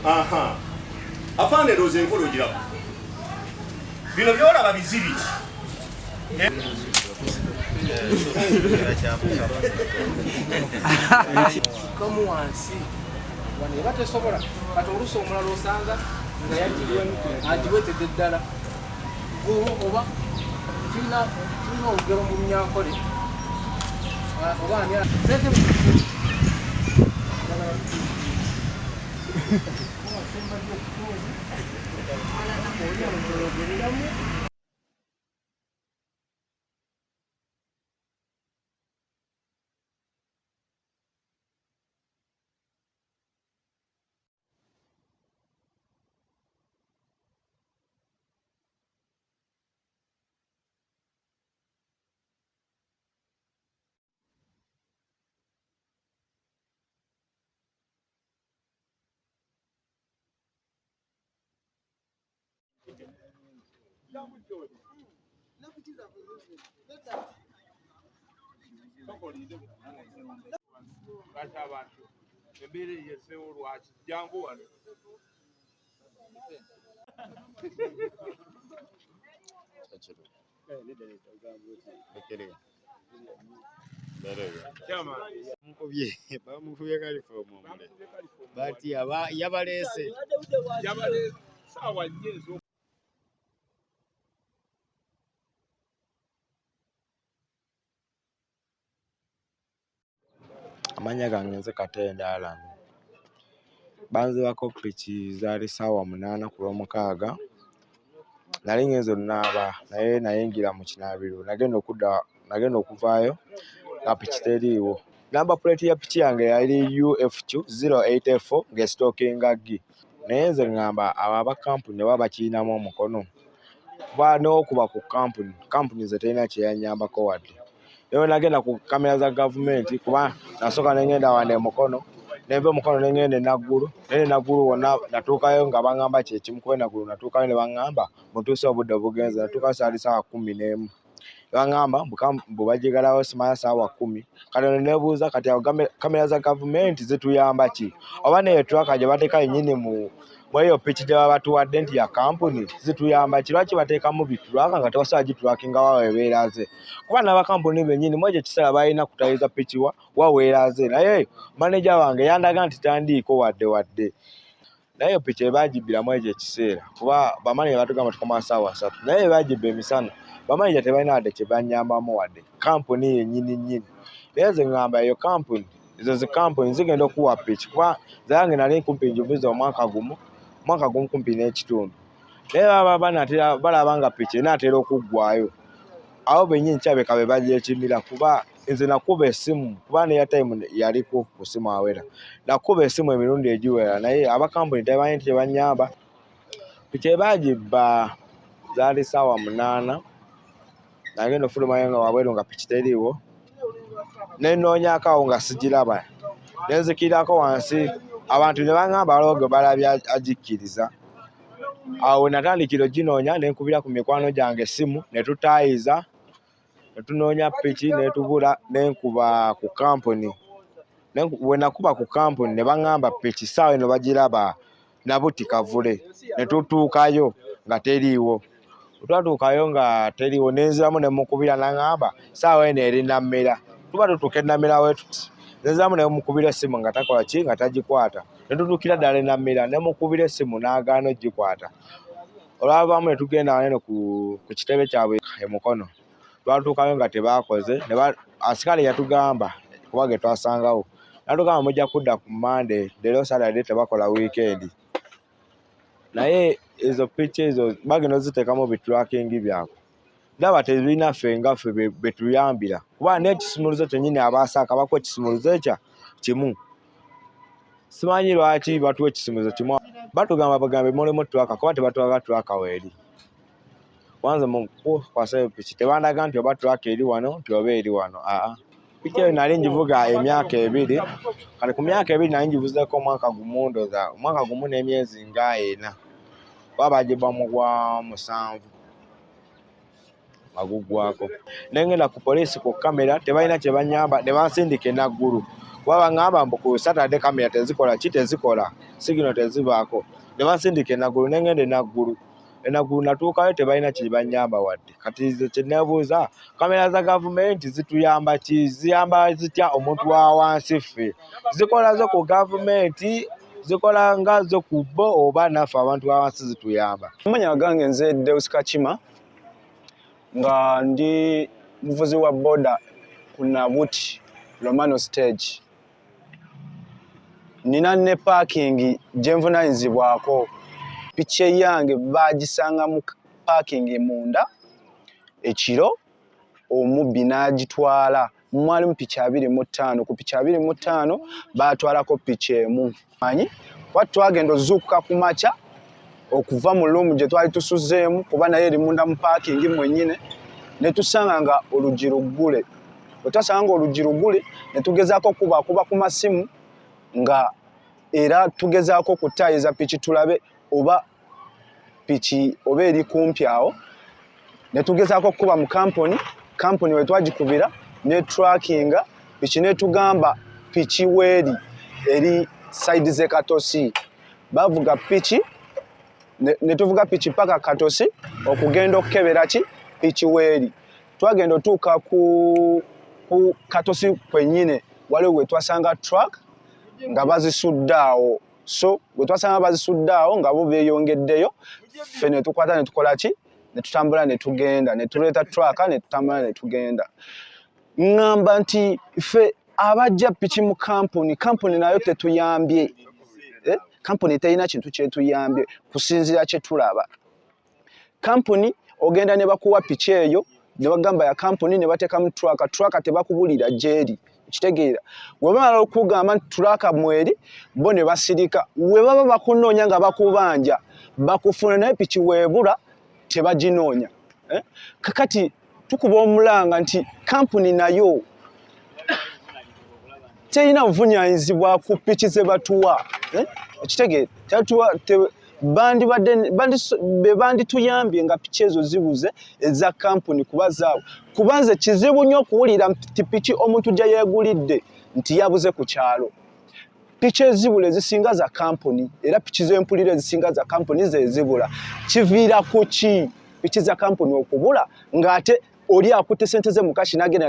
Aha. Afande roze nkulu gira. Bino byolaba bizibi. Kamu wansi wane batesobola kati oluusi omulala osanga nga yagiwetedde ddala oba tulina olugero mu Runyankole oba ani Bamukubye kalifomu omule bati yabalese sawa nnyo. Amanya gange nze Katende Allan. Banzibako piki zaali ssaawa 8 ku Lwomukaaga. Nali ngenze onaaba naye nayingira mu kinaabiro nagenda okuvaayo nga piki teriiwo. Namba plate ya piki yange yali UFQ 084 ng'esitookinga G. Naye nze ngamba abo aba Kampuni baba bakiinamu omukono. Kuba n'okuba ku Kampuni ze terina kye yannyambako wadde. Naye nagenda ku kamera za gavumenti kuba nasooka n'engenda wano e Mukono. Neva Mukono n'engenda Naggulu. Naye Naggulu wonna natuukayo nga baŋŋamba kyekimu kuba Naggulu natuukayo ne baŋŋamba mutuuse obudde obugenze. Natuukayo saali ssaawa 11. Baŋŋamba mbu bagigalawo simanya ssaawa 10. Kati ne neebuuza kati kamera za gavumenti zituyamba ki? Oba neyo ttulaka gye bateeka yennyini mu eyo piki gye baba batuwadde nti ya Kampuni zituyamba ki? Lwaki bateekamu bitulaka nga tebasobola gitulakinga wa weeraze? Kuba n'abakampuni bennyini mu ekyo ekiseera balina kutayiza piki wa weeraze. Naye maneja wange yandaga nti tandiiko wadde. Naye piki ebagibbiramu ekyo ekiseera kuba bamaneja batugamba tukoma ssaawa 3. Naye bagibba emisana bamaneja tebalina wadde kye bannyambamu wadde Kampuni yennyini. Naye nze ngamba eyo Kampuni ezo zi Kampuni zigenda okuwa piki kuba zange nali kumpi njivuze omwaka gumu kumpi n'ekitundu. Naye baba balaba nga piki enaatera okuggwayo. Awo bennyini kyabeka be bagyekimira kuba nze nakuba essimu kuba ne time yaliko ku ssimu awera. Nakuba essimu emirundi egiwera naye aba Kampuni tebamanyi nti bannyamba. Piki ebagibba zaali ssaawa 8. Nagenda ofulumayo nga wabweru nga piki teriiwo. Ne nnoonyaako awo nga sigiraba. Ne nzikirirako wansi abantu ne baŋŋamba waliwo gwe balabye agikkiriza. Awo natandikira oginoonya ne nkubira ku mikwano gyange essimu ne tutaayiza ne tunoonya piki ne tubula ne nkuba ku Kampuni. We nakuba ku Kampuni ne baŋŋamba piki ssaawa eno bagiraba Nabuti Kavule. Ne tutuukayo nga teriiwo. Twatuukayo nga teriiwo ne nziramu ne mukubira n'aŋŋamba ssaawa eno eri Nammera. Tuba tutuuka e Nammera we tuti. Ne nziramu ne mukubira essimu nga takola ki nga tagikwata. Ne tutuukira ddala e Nammera ne mukubira essimu n'agaana ogikwata. Olwavaamu ne tugenda wano ku kitebe kyabwe e Mukono. Twatuukayo nga tebaakoze. Asikale yatugamba kuba ge twasangawo. Natugamba mujja kudda ku Monday, leero Saturday tebakola weekend. Naye ezo piki ezo bagenda oziteekamu bitulakingi byabwe. Ndaba tebirina ffe nga ffe betuyambira. Kuba n'ekisumuluzo kyennyini abasaaka bakuwa ekisumuluzo kimu. Simanyi lwaki batuwa ekisumuluzo kimu. Batugamba bagambe mulimu ttulaka kuba tebatulaga ttulaka weeri. kwanza kwasa piki tebandaga nti oba twaka eri wano nti oba eri wano piki eyo nali ngivuga emyaka 2 kale ku myaka 2 nali ngivuzeko omwaka gumu ndoza omwaka gumu n'emyezi nga 4 babagibwa mu gwa 7 magugwako nengenda ku polisi ku kamera tebalina kye banyamba ne bansindika enaggulu kuba baŋŋamba mbu ku Saturday kamera tezikola tezikola sigino tezibaako ne bansindika enaggulu nengenda enaggulu natuukayo tebalina kye banyamba wadde kati nze kye neebuuza kamera za gavumenti zituyamba ki ziyamba zitya omuntu wa wansi ffe zikola zo ku gavumenti zikola nga zo ku bo oba naffe abantu ba wansi zituyamba amanya gange nze Deus Kachima nga ndi muvuzi wa boda ku Nabuti Romano Sitegi nina ne parking gyenvunanyizibwako piki yange bagisanga mu parking munda ekiro omubbi n'agitwala mwalimu piki 25 ku piki 25 batwalako piki emu manyi twagenda ozuukuka ku makya okuva mu lumu gye twali tusuzeemu kuba naye eri munda mu parking mwennyine ne tusanga nga olugi luggule bwe twasanga nga olugi luggule ne tugezaako kuba ku masimu nga era tugezaako kutayiza piki tulabe oba piki oba eri kumpi awo ne tugezaako kuba mu kampuni we twagikubira ne trackinga piki ne tugamba piki weeri eri side ze Katosi bavuga piki ne tuvuga piki paka Katosi okugenda okukebera ki piki weeri twagenda otuuka ku Katosi kwennyine waliwo we twasanga truck nga bazisuddaawo so bwe twasanga bazisuddaawo nga bo beeyongeddeyo ffe ne tukwata ne tukola ki ne tutambula ne tugenda ne tuleeta truck ne tutambula ne tugenda ngamba nti ffe abajja piki mu kampuni nayo tetuyambye kampuni terina kintu kyetuyambye kusinziira kye tulaba kampuni ogenda ne bakuwa piki eyo ne bagamba ya kampuni ne bateeka mu truck tebakubulira gyeri kitegeera we bamala okugamba nti truck mweri bo ne basirika we baba bakunoonya nga bakubanja bakufuna naye piki weebula tebaginoonya kakati tukuba omulanga nti kampuni nayo terina buvunaanyizibwa ku piki ze batuwa ekitegeera bandituyambye nga piki ezo zibuze eza kampuni kuba zaabwe kubanze kizibu nnyo okuwulira nti piki omuntu gye yeegulidde nti yabuze ku kyalo piki ezibula ezisinga za kampuni era piki z'empulira ezisinga za kampuni zezibula kiviira ku ki piki za kampuni okubula ng'ate oli akutte sente ze mukashi n'agenda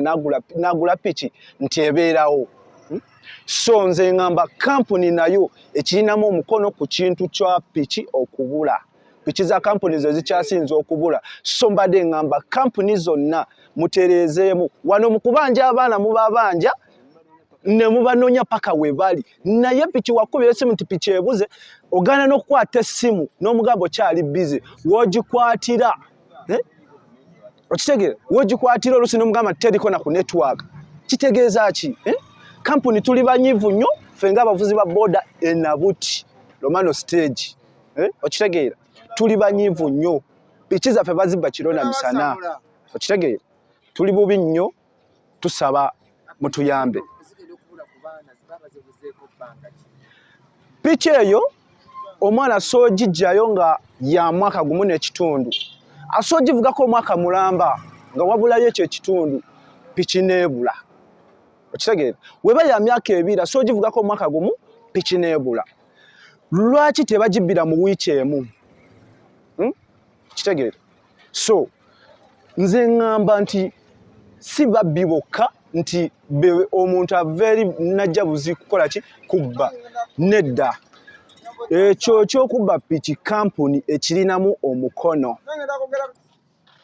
n'agula piki nti ebeerawo so nze ngamba kampuni nayo ekirinamu omukono ku kintu kya piki okubula piki za kampuni ze zikyasinza okubula so mbadde ngamba kampuni zonna mutereezeemu wano mu kubanja abaana mubabanja ne mubanoonya paka we bali naye piki wakubira essimu nti piki ebuze ogaana n'okukwata essimu n'omugamba okyali bize w'ogikwatira okitegeera w'ogikwatira oluusi n'omugamba teriko na ku network kitegeeza ki kampuni tuli banyivu nnyo ffe ng'abavuzi ba boda e Nabuti Romano Sitegi okitegeera tuli banyivu nnyo piki zaffe bazibba kiro na misana okitegeera tuli bubi nnyo tusaba mutuyambe piki eyo omwana soogijjayo nga ya mwaka gumu n'ekitundu asoogivugako omwaka mulamba nga wabulayo ekyo ekitundu piki neebula okitegeera weba ya myaka 2 asoogivugako omwaka gumu piki neebula lwaki tebagibbira mu wiiki emu kitegeera so nze ngamba nti si babbi bokka nti omuntu aveeri najjabuzi kukola ki kubba nedda ekyo kyokubba piki kampuni ekirinamu omukono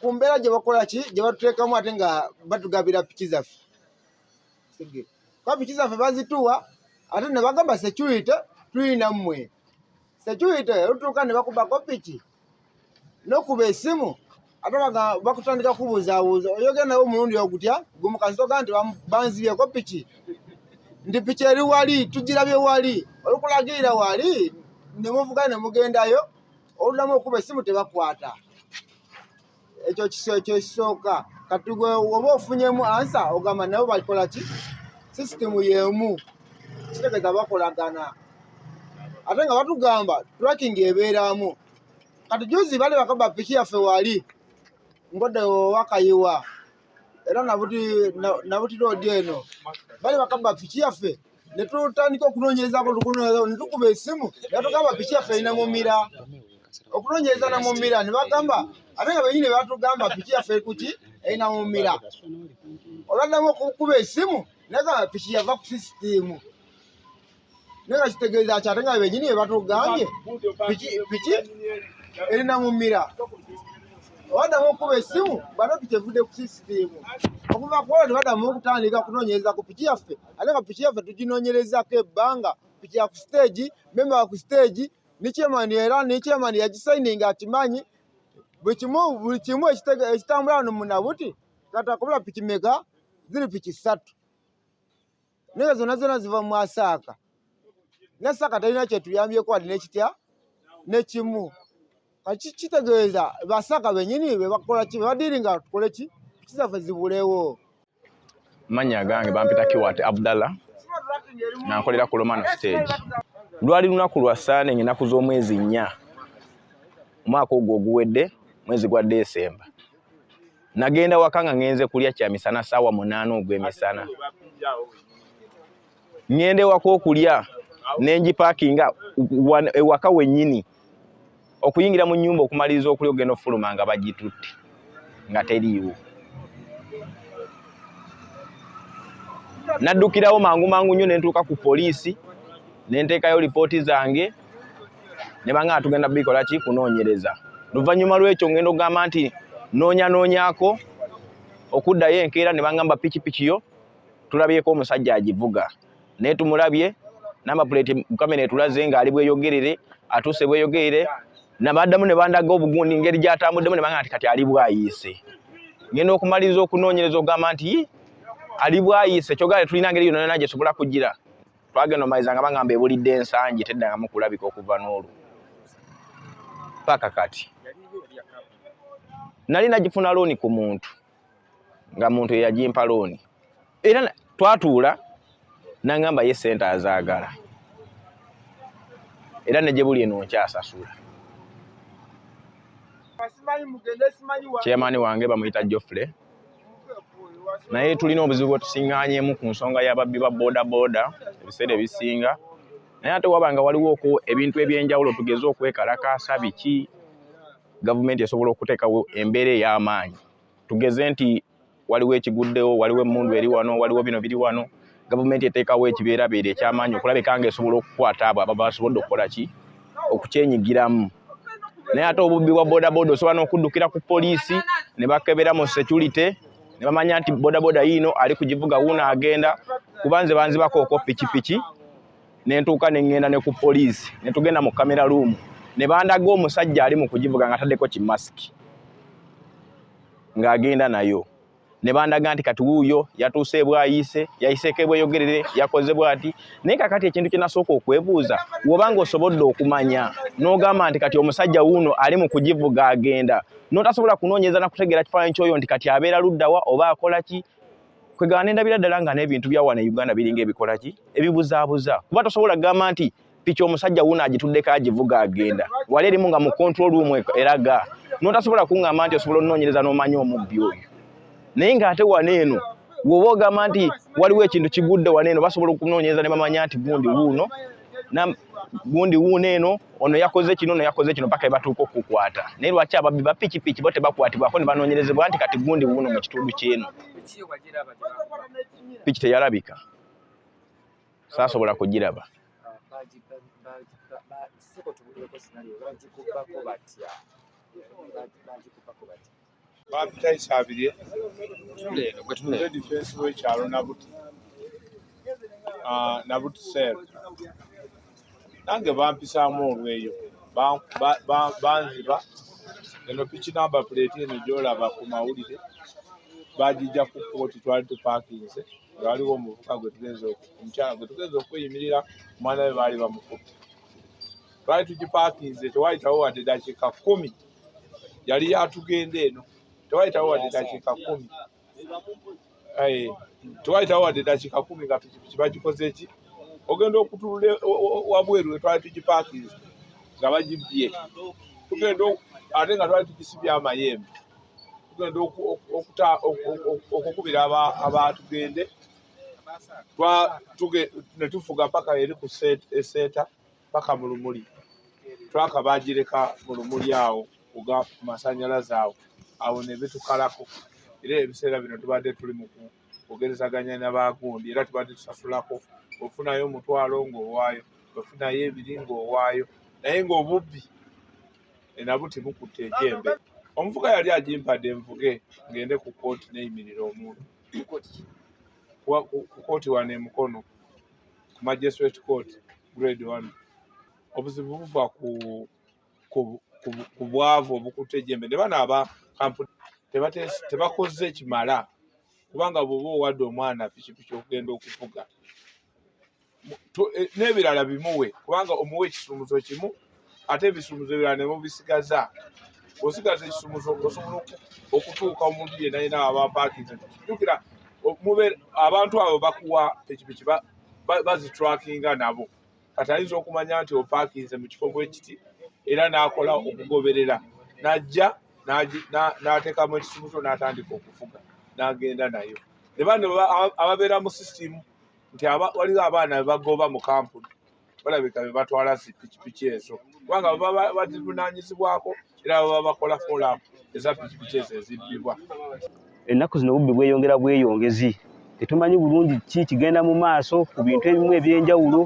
ku mbeera gye bakola ki gye batuteekamu ate nga batugabira piki zaffe kuba piki zaffe bazituwa ate ne bagamba security tulina mmwe security olutuuka ne bakubako piki n'okuba essimu ate bakutandika kubuuzaabuuza oyogenda nawo omulundi ogutya gumukasitoga nti banzibyeko piki nti piki eri wali tugirabye wali olukulagirira wali ne muvuga ne mugendayo oluddamu okuba essimu tebakwata ekyo kisooka kati gwe oba ofunyemu ansa ogamba nabo bakola ki sisitemu y'emu kitegeeza bakolagana ate nga batugamba tracking ebeeramu kati juzi bali bakaba piki yaffe wali ngodde wakayiwa era nabuti road eno bali bakaba piki yaffe ne tutandika okunoonyerezaako ne tukuba essimu ne batugamba piki yaffe erina mumira okunoonyereza na mumira ne bagamba ate nga benyini batugamba piki yaffe kuki erina mumira olwaddamu okukuba essimu naye piki yava ku sisitimu naye nga kitegeeza ki ate nga benyini be batugambye piki erina mumira olwaddamu okukuba essimu bano piki evudde ku sisitimu okuva kuolwo tebaddamu okutandika kunoonyereza ku piki yaffe ate nga piki yaffe tuginoonyerezako ebbanga piki ya ku siteegi memba wa ku siteegi nikyemani era nikyemani yagisaininga akimanyi buli kimu ekitambula wano mu Nabuti katakubula piki meka ziri piki 3 naye zonna ziva mu Asaaka ne Saaka talina kyetuyambyeko wadde nekitya nekimu kitegeeza Basaaka benyini be bakola ki badiringa tukole ki piki zaffe zibulewo. Manya gange bampita Kiwate Abdallah nankolera ku Romano Sitegi. Lwali lunaku lwa Sande ennaku z'omwezi 4 omwaka ogwo oguwedde mwezi gwa Desemba. Nagenda waka nga ngenze kulya kya misana ssaawa 8 ogw'emisana. Ngende ewaka okulya nenjipaakinga ewaka wennyini okuyingira mu nnyumba okumaliriza okulya ogenda ofuluma nga bagitutte nga teriiwo. Naddukirawo mangu nnyo ne ntuuka ku poliisi ne nteekayo lipooti zange ne banga tugenda bikola ki kunoonyereza. Luvannyuma lw'ekyo ngenda okugamba nti noonyaako okuddayo enkeera ne bangamba pikipiki yo tulabyeko omusajja agivuga naye tumulabye namba plate kamera etulaze ng'ali bweyogerere atuuse bweyogerere nabaddamu ne bandaga obugundi ngeri gy'atambuddemu ne banga nti kati ali bwayiise. Ngenda okumaliriza okunoonyereza okugamba nti ali bwayiise kyogale tulina ngeri yonna gye tusobola kugira. Twagenda omaliza nga bangamba ebulidde ensangi teddangamu kulabika okuva n'olwo. Paka kati nali nagifuna looni ku muntu nga muntu yagimpa looni era twatuula nangamba ye ssente azaagala era ne gye buli eno nkyasasula. Chairman wange bamuyita Joffre naye tulina obuzibu bwe tusiŋŋaanyeemu ku nsonga y'ababbi ba bodaboda ebiseera ebisinga naye ate wabanga waliwo ebintu ebyenjawulo tugeze okwekalakaasa biki gavumenti esobola okuteekawo embeera ey'amaanyi tugeze nti waliwo ekiguddewo waliwo emmundu eri wano waliwo bino biri wano gavumenti eteekawo ekibeerabeera eky'amaanyi okulabika nga esobola okukwata abo ababa basobodde okukola ki okukyenyigiramu. Naye ate obubbi bwa bodaboda osobola n'okuddukira ku poliisi ne bakebera mu security ne bamanya nti bodaboda yiino ali kugivuga wuuno agenda kuba nze banzibakooko pikipiki ne ntuuka ne ŋŋenda ne ku poliisi ne tugenda mu kamera room ne bandaga omusajja ali mu kugivuga nga ataddeko kimasiki ng'agenda nayo ne bandaga nti kati wuuyo yatuuse bwayiise yayiseeko ebweyogerere yakoze bw'ati. Naye kakati ekintu kye nasooka okwebuuza wobanga osobodde okumanya n'ogamba nti kati omusajja wuuno ali mu kugivuga agenda n'otasobola kunoonyereza na kutegeera kifaananyi ky'oyo nti kati abeera luddawa oba akola ki kwegana n'endabira ddala nga n'ebintu bya wano e Uganda biringa ebikola ki ebibuzaabuza kuba tosobola kugamba nti piki omusajja wuuno agituddeko agivuga agenda wali erimu nga mu control room eraga n'otasobola kuŋŋamba nti osobola onoonyereza n'omanya omubbi oyo. Naye ng'ate wano eno bw'oba ogamba nti waliwo ekintu kigudde wano eno basobola okunoonyereza ne bamanya nti gundi wuuno eno ono yakoze kino ono yakoze kino paka ebatuuka okukwata. Naye lwaki ababbi ba pikipiki bo tebakwatibwako ne banoonyerezebwa nti kati gundi wuuno mu kitundu ky'eno. Piki teyalabika saasobola kugiraba. Bapita isabire nze defense w'ekyalo Nabuti Nabuti sel nange bampisaamu olweyo banziba eno piki namba plate eno gy'olaba ku mawulire bagijja ku kooti twali tupaakinze nga waliwo omuvuka omukyala gwe tugenza okweyimirira omwana we baali bamukubye twali tugipaakinze tewayitawo wadde dakiika 10 yali yatugenda eno tewayitawo wadde dakiika 10 tewayitawo wadde dakiika 10 nga pikipiki bagikoze ki ogenda okutuula wabweru we twali tugipaakinze nga bagibbye tugenda ate nga twali tugisibye amayembe tugenda okukubira abatugende ne tufuga paka eri ku eseeta paka mu Lumuli twaka bagireka mu Lumuli awo kuga masanyalaze awo ne bitukalako era ebiseera bino tubadde tuli mu kugerezaganya n'abagundi era tubadde tusasulako ofunayo omutwalo ng'owaayo ofunayo ebiri ng'owaayo naye ng'obubbi Nabuti bukutte ejjembe omuvuga yali agimpadde envuge ngende ku kooti neyimirira omuntu ku kooti wano E Mukono ku Magistrate Court grade 1 obuzibu buva ku bwavu obukutte ejjembe ne bano aba Kampuni tebakoze kimala kubanga bw'oba owadde omwana pikipiki okugenda okuvuga n'ebirala bimuwe kubanga omuwe ekisumuzo kimu ate ebisumuzo ebirala ne mubisigaza osigaza ekisumuzo osobola okutuuka omuntu yenna yenna aba paakinze jjukira abantu abo bakuwa pikipiki baziturakinga nabo kati ayinza okumanya nti opaakinze mu kifo bwe kiti era n'akola okugoberera n'ajja n'ateekamu ekisumuzo n'atandika okuvuga n'agenda nayo ne bano ababeera mu sisitimu nti waliwo abaana be bagoba mu Kampuni balabika be batwala pikipiki ezo kubanga baba bazivunaanyizibwako era baba bakola follow-up eza pikipiki ezo ezibbibwa. Ennaku zino obubbi bweyongera bweyongezi tetumanyi bulungi ki kigenda mu maaso ku bintu ebimu ebyenjawulo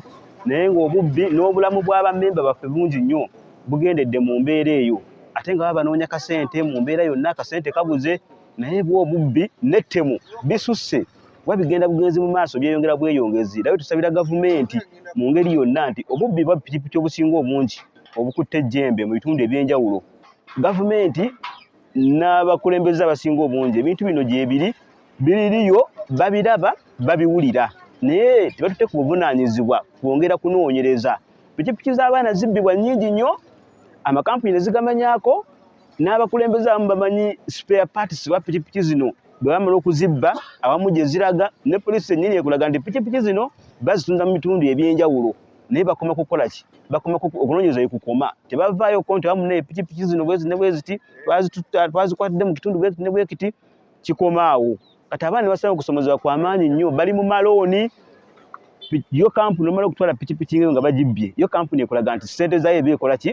naye ng'obubbi n'obulamu bw'abamemba baffe bungi nnyo bugendedde mu mbeera eyo ate nga baba banoonya kasente mu mbeera yonna akasente kabuze naye bw'obubbi n'ettemu bisusse kuba bigenda bugenzi mu maaso byeyongera bweyongezi era tusabira gavumenti mu ngeri yonna nti obubbi bwa pikipiki obusinga obungi obukutte ejjembe mu bitundu ebyenjawulo gavumenti n'abakulembeze abasinga obungi ebintu bino gyebiri biririyo babiraba babiwulira naye tebatutte ku buvunaanyizibwa kwongera kunoonyereza pikipiki z'abaana zibbibwa nnyingi nnyo amakampuni ne zigamanyako n'abakulembeze abamu bamanyi spare parts ba pikipiki zino bwe bamala okuzibba awamu gye ziraga ne poliisi ennyini ekulaga nti pikipiki zino bazitunda mu bitundu ebyenjawulo naye bakoma kukola ki bakoma okunoonyereza ekukoma tebavaayo ko nti awamu ne pikipiki zino bwezi ne bweziti twazikwatidde mu kitundu bweziti ne bwekiti kikomaawo kati abaana ne basaba okusomezebwa kw'amaanyi nnyo bali mu malooni yo Kampuni omala okutwala pikipiki nga bagibbye yo Kampuni ekulaga nti ssente zaayo eba ekola ki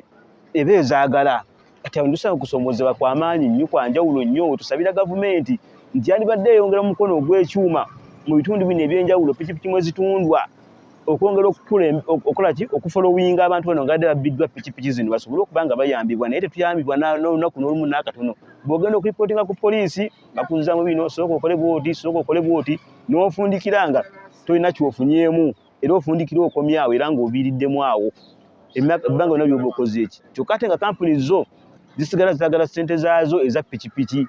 eba ezaagala kati awo tusaba okusomezebwa kw'amaanyi nnyo kwa njawulo nnyo tusabira gavumenti nti yandibadde eyongera omukono ogw'ekyuma mu bitundu bino ebyenjawulo pikipiki mwe zitundwa okwongera okukola ki okufolowinga abantu bano nga badde babbiddwa pikipiki zino basobole okuba nga bayambibwa naye tetuyambibwa n'olunaku n'olumu n'akatono bw'ogenda okuripootinga ku poliisi bakuzzamu bino sooka okole bwoti sooka okole bwoti n'ofundikira nga tolina kyofunyeemu era ofundikira okomyawo era ng'obiiriddemu awo ebbanga byonna byoba okoze eki kyokka ate nga Kampuni zo zisigala zaagala ssente zaazo eza pikipiki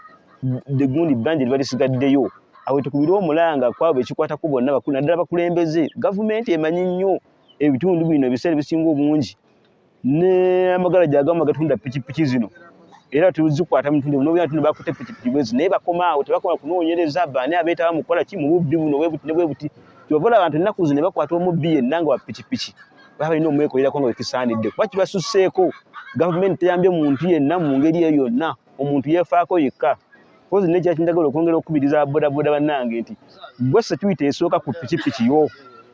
gundi bbanja liba lisigaddeyo awo tukubirwa omulanga kwabo ekikwatako bonna naddala bakulembeze gavumenti emanyi nnyo ebitundu bino ebiseera ebisinga obungi n'amagala gyagamu agatunda pikipiki zino era tuzikwata mu bitundu n'obitundu bakutte pikipiki bwezi naye bakomaawo tebakoma kunoonyereza baani abeetaba mu kukola ki mu bubbi buno bwe buti kyova olaba nti ennaku zino bakwata omubbi yenna nga wa pikipiki baba balina omwekolerako nga wekisaanidde kuba kibasusseeko gavumenti teyambye muntu yenna mu ngeri eyo yonna omuntu yeefaako yekka pozi ne kyakindagala okwongera okukubiriza abodaboda bannange nti bwe security esooka ku pikipiki yo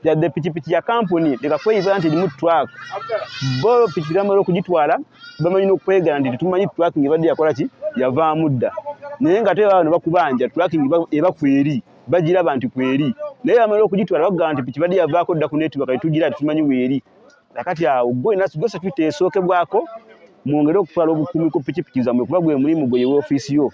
yadde pikipiki ya Kampuni leka kweyiva nti erimu truck bo pikipiki bamala okugitwala bamanyi n'okwegala nti tetumanyi tracking ebadde yakola ki yavaamu dda naye nga ate bano bakubanja tracking eba kweri bagiraba nti kweri naye bamala okugitwala bagamba nti piki badde yavaako dda ku network tugira tumanyi weeri nakati awo gwe security esookebwako mwongere okutwala obukuumi ku pikipiki zammwe kuba gwe mulimu gwe ye w'ofiisi yo